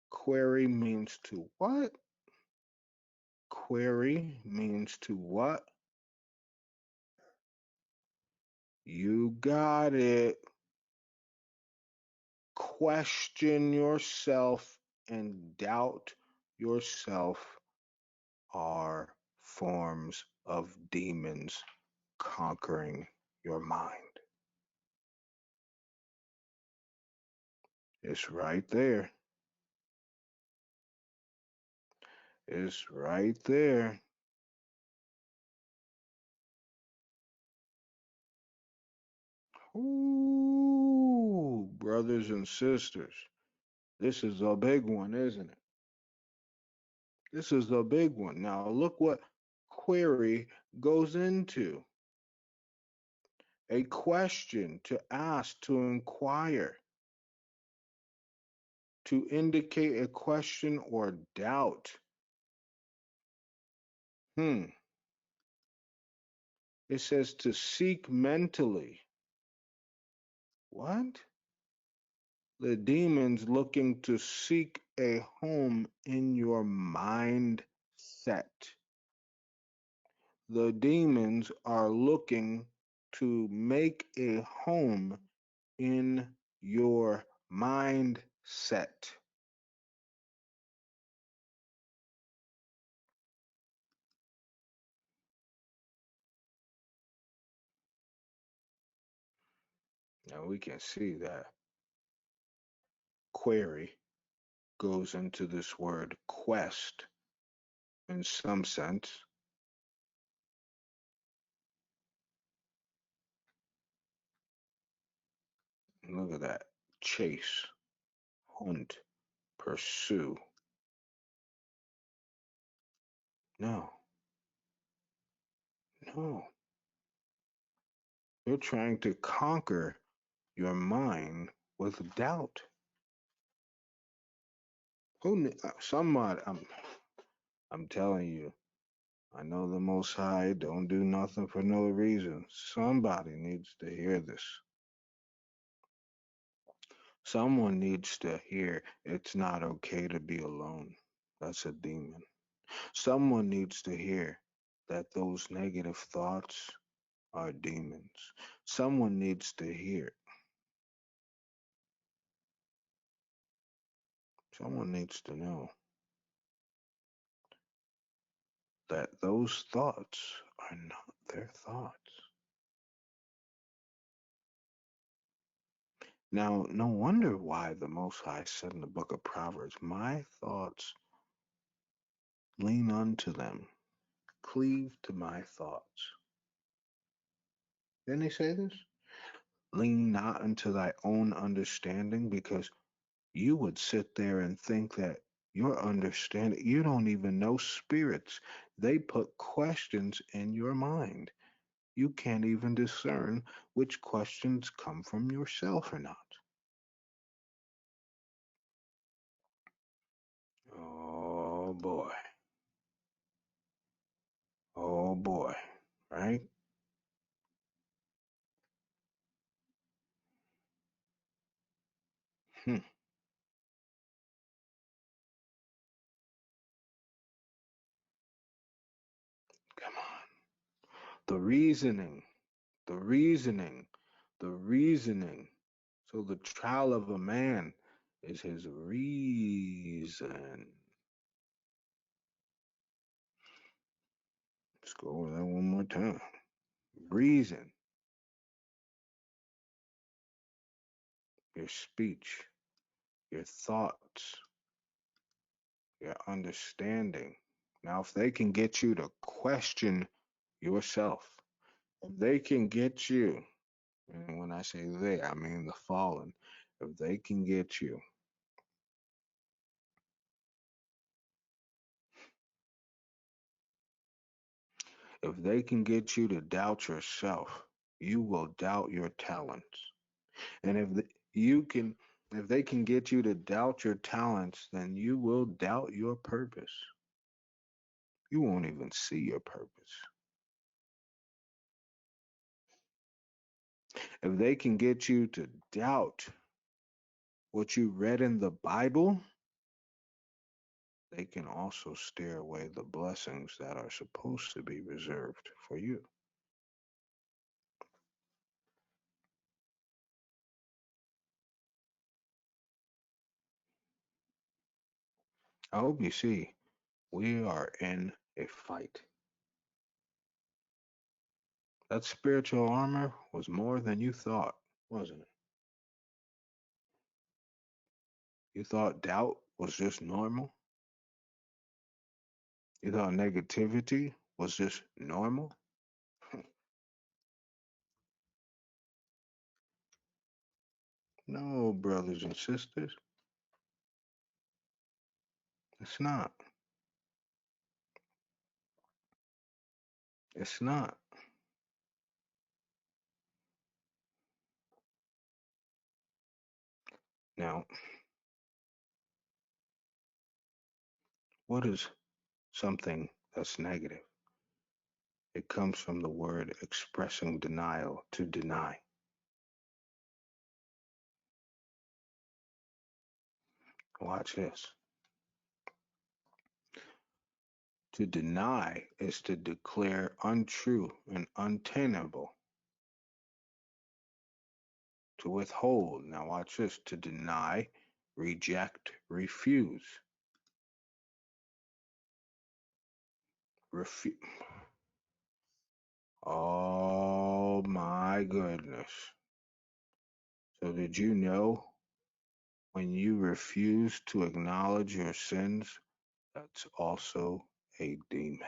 Query means to what? Query means to what? You got it. Question yourself and doubt yourself are forms of demons conquering your mind. It's right there. It's right there. Ooh, brothers and sisters, this is a big one, isn't it? This is a big one. Now, look what query goes into a question to ask, to inquire, to indicate a question or doubt. Hmm. It says to seek mentally. What? The demons looking to seek a home in your mind set. The demons are looking to make a home in your mindset. Now we can see that query goes into this word quest in some sense. Look at that. Chase, hunt, pursue. No, no. You're trying to conquer your mind with doubt. Somebody, I'm telling you, I know the Most High don't do nothing for no reason. Somebody needs to hear this. Someone needs to hear it's not okay to be alone. That's a demon. Someone needs to hear that those negative thoughts are demons. Someone needs to hear. Someone needs to know that those thoughts are not their thoughts. Now, no wonder why the Most High said in the book of Proverbs, my thoughts lean unto them, cleave to my thoughts. Didn't he say this? Lean not unto thy own understanding, because you would sit there and think that your understanding, you don't even know spirits. They put questions in your mind. You can't even discern which questions come from yourself or not. Oh boy. Oh boy. Right? Hmm. Come on. The reasoning, the reasoning, the reasoning. So the trial of a man is his reason. Let's go over that one more time. Reason, your speech, your thoughts, your understanding. Now, if they can get you to question yourself, if they can get you, and when I say they, I mean the fallen, if they can get you, if they can get you to doubt yourself, you will doubt your talents. And you can, if they can get you to doubt your talents, then you will doubt your purpose. You won't even see your purpose. If they can get you to doubt what you read in the Bible, they can also steer away the blessings that are supposed to be reserved for you. I hope you see we are in a fight. That spiritual armor was more than you thought, wasn't it? You thought doubt was just normal? You thought negativity was just normal? No, brothers and sisters, it's not. It's not. Now, what is something that's negative? It comes from the word expressing denial, to deny. Watch this. To deny is to declare untrue and untenable. To withhold. Now, watch this. To deny, reject, refuse. Refuse. Oh my goodness. So, did you know when you refuse to acknowledge your sins, that's also a demon?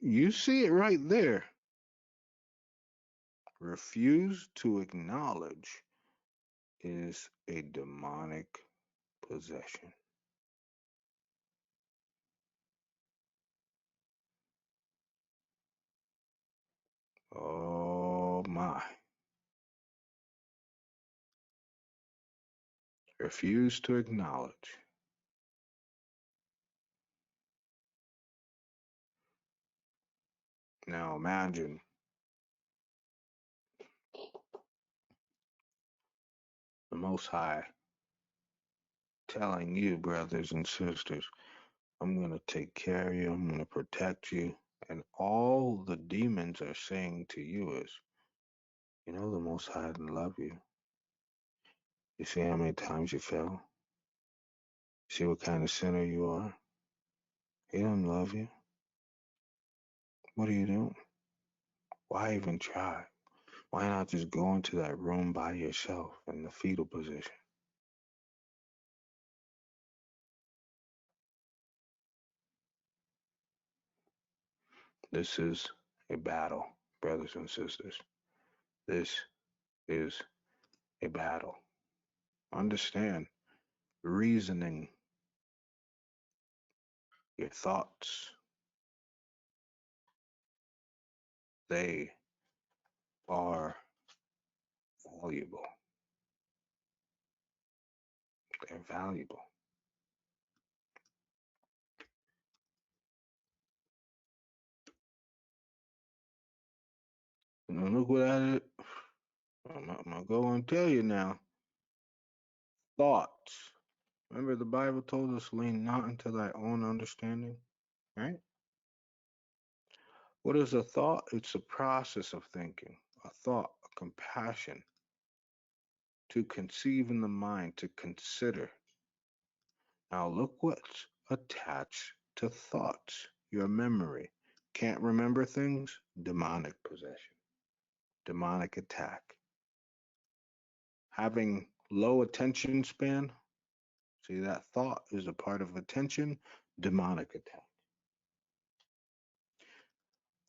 You see it right there. Refuse to acknowledge is a demonic possession. Oh my. Refuse to acknowledge. Now imagine Most High telling you, brothers and sisters, I'm going to take care of you, I'm going to protect you. And all the demons are saying to you is, the Most High doesn't love you. You see how many times you fell? See what kind of sinner you are? He doesn't love you. What are you doing? Why even try? Why not just go into that room by yourself in the fetal position? This is a battle, brothers and sisters. This is a battle. Understand, reasoning, your thoughts, they are valuable. They're valuable. Look what I'm going to go and tell you now. Thoughts. Remember the Bible told us, lean not into thy own understanding, right? What is a thought? It's a process of thinking, a thought, a compassion, to conceive in the mind, to consider. Now look what's attached to thoughts. Your memory. Can't remember things? Demonic possession, demonic attack. Having low attention span. See, that thought is a part of attention, demonic attack.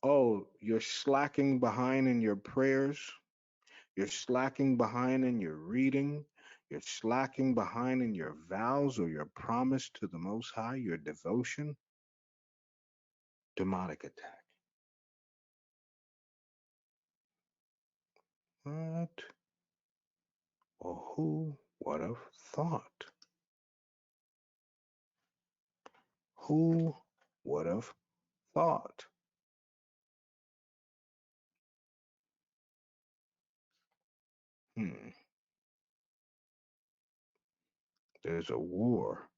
Oh, you're slacking behind in your prayers. You're slacking behind in your reading. You're slacking behind in your vows or your promise to the Most High, your devotion. Demonic attack. What? Or who would have thought? Who would have thought? Hmm. There's a war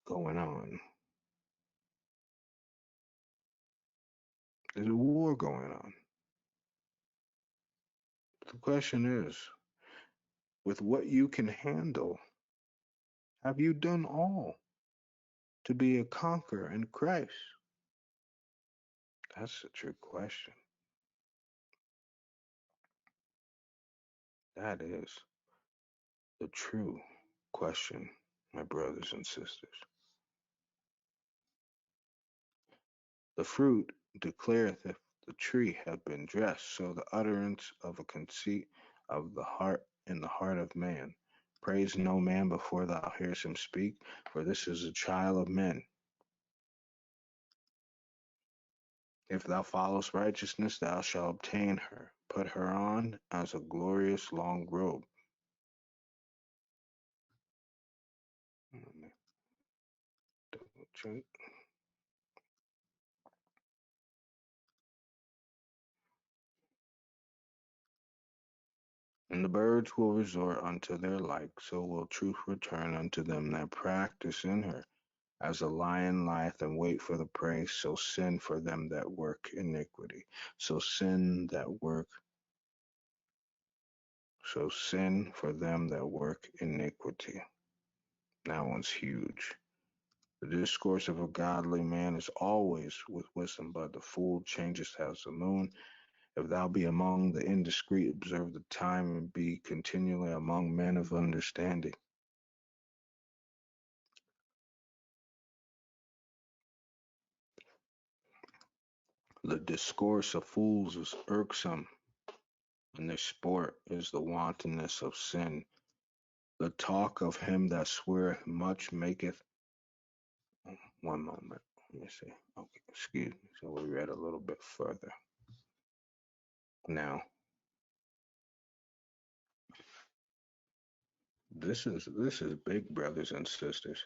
going on. There's a war going on. The question is, with what you can handle, have you done all to be a conqueror in Christ? That's a true question. That is the true question, my brothers and sisters. The fruit declareth if the tree have been dressed, so the utterance of a conceit of the heart in the heart of man. Praise no man before thou hearest him speak, for this is a trial of men. If thou followest righteousness, thou shalt obtain her. Put her on as a glorious long robe. Let me double check. And the birds will resort unto their like, so will truth return unto them that practice in her. As a lion lieth in wait for the prey, so sin for them that work iniquity. So sin for them that work iniquity. That one's huge. The discourse of a godly man is always with wisdom, but the fool changeth as the moon. If thou be among the indiscreet, observe the time, and be continually among men of understanding. The discourse of fools is irksome, and their sport is the wantonness of sin. The talk of him that sweareth much maketh. One moment. Let me see. Okay, excuse me. So we read a little bit further. Now, this is big, brothers and sisters.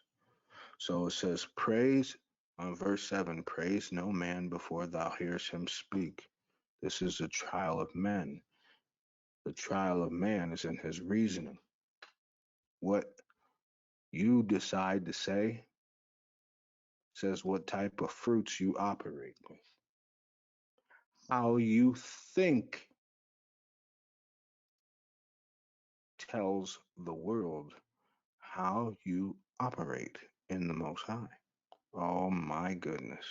So it says, praise on verse 7, praise no man before thou hearest him speak. This is a trial of men. The trial of man is in his reasoning. What you decide to say says what type of fruits you operate with. How you think tells the world how you operate in the Most High. Oh my goodness.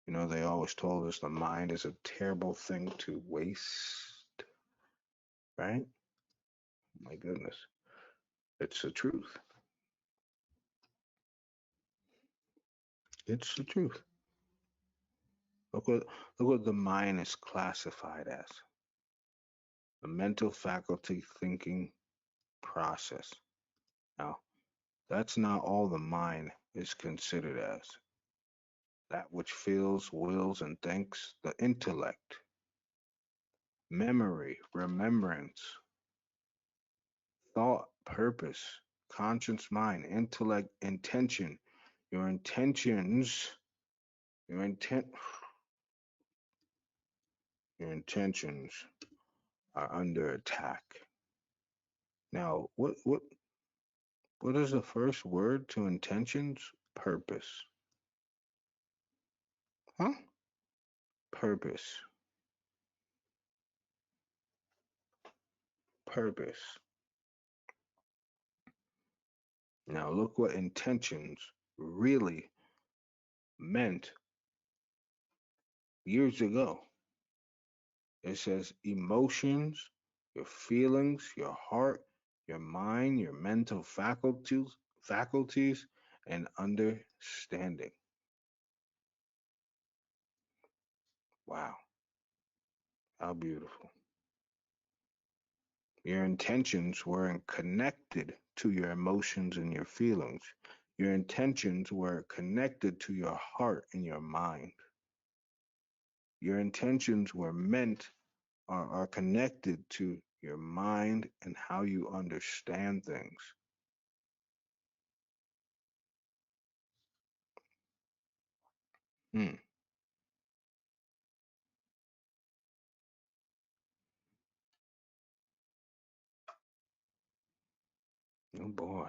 You know, they always told us the mind is a terrible thing to waste, right? My goodness. It's the truth. It's the truth. Look what, look what the mind is classified as a mental faculty thinking process. Now, that's not all the mind is considered as. That which feels, wills, and thinks, the intellect, memory, remembrance, thought, purpose, conscious mind, intellect, intention. Your intentions, your intent, your intentions are under attack. Now, what is the first word to intentions? Purpose. Huh? Purpose. Purpose. Now, look what intentions really meant years ago. It says emotions, your feelings, your heart, your mind, your mental faculties, and understanding. Wow, how beautiful. Your intentions weren't connected to your emotions and your feelings. Your intentions were connected to your heart and your mind. Your intentions were meant are connected to your mind and how you understand things. Hmm. Oh boy.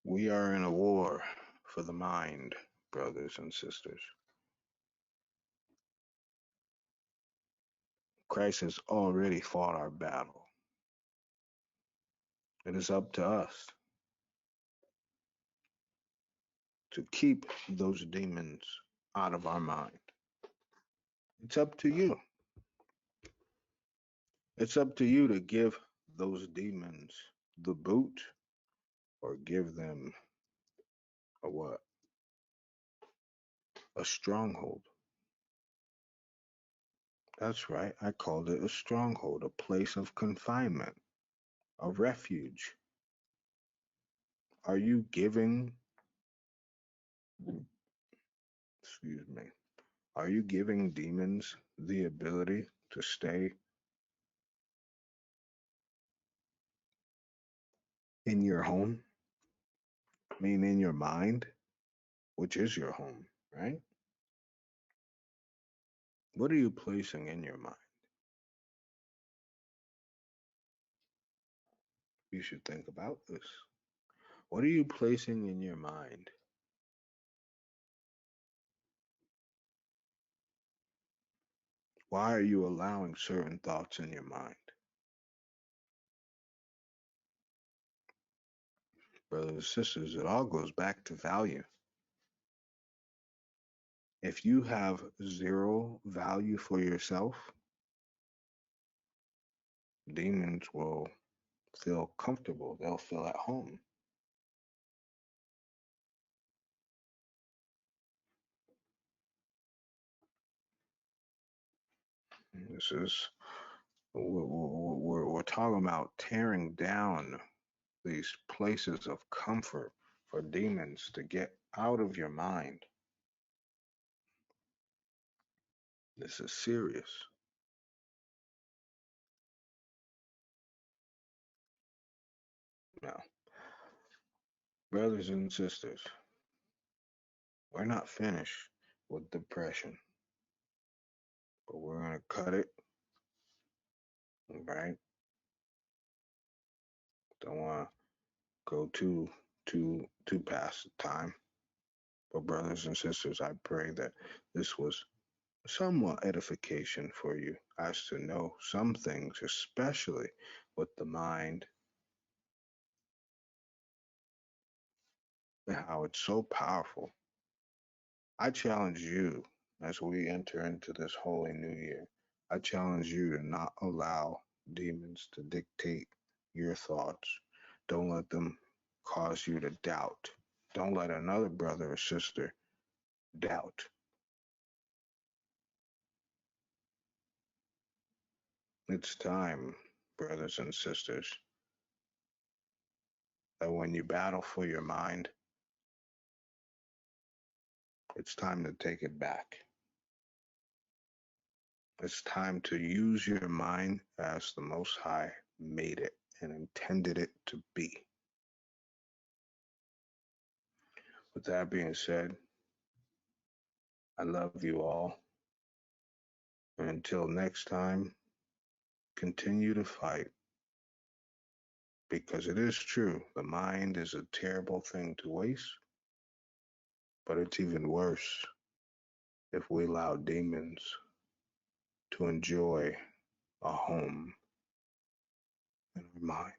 We are in a war for the mind, brothers and sisters. Christ has already fought our battle. It is up to us to keep those demons out of our mind. It's up to you. It's up to you to give those demons the boot or give them a what? A stronghold. That's right. I called it a stronghold, a place of confinement, a refuge. Are you giving, excuse me, are you giving demons the ability to stay in your home? I mean, in your mind, which is your home, right? What are you placing in your mind? You should think about this. What are you placing in your mind? Why are you allowing certain thoughts in your mind? Brothers and sisters, it all goes back to value. If you have zero value for yourself, demons will feel comfortable. They'll feel at home. This is, we're talking about tearing down these places of comfort for demons to get out of your mind. This is serious. Now, brothers and sisters, we're not finished with depression, but we're going to cut it right? Don't want to go too past the time. But brothers and sisters, I pray that this was somewhat edification for you as to know some things, especially with the mind, and how it's so powerful. I challenge you as we enter into this holy new year. I challenge you to not allow demons to dictate your thoughts. Don't let them cause you to doubt. Don't let another brother or sister doubt. It's time, brothers and sisters, that when you battle for your mind, it's time to take it back. It's time to use your mind as the Most High made it and intended it to be. With that being said, I love you all. And until next time, continue to fight because it is true. The mind is a terrible thing to waste, but it's even worse if we allow demons to enjoy a home in our mind.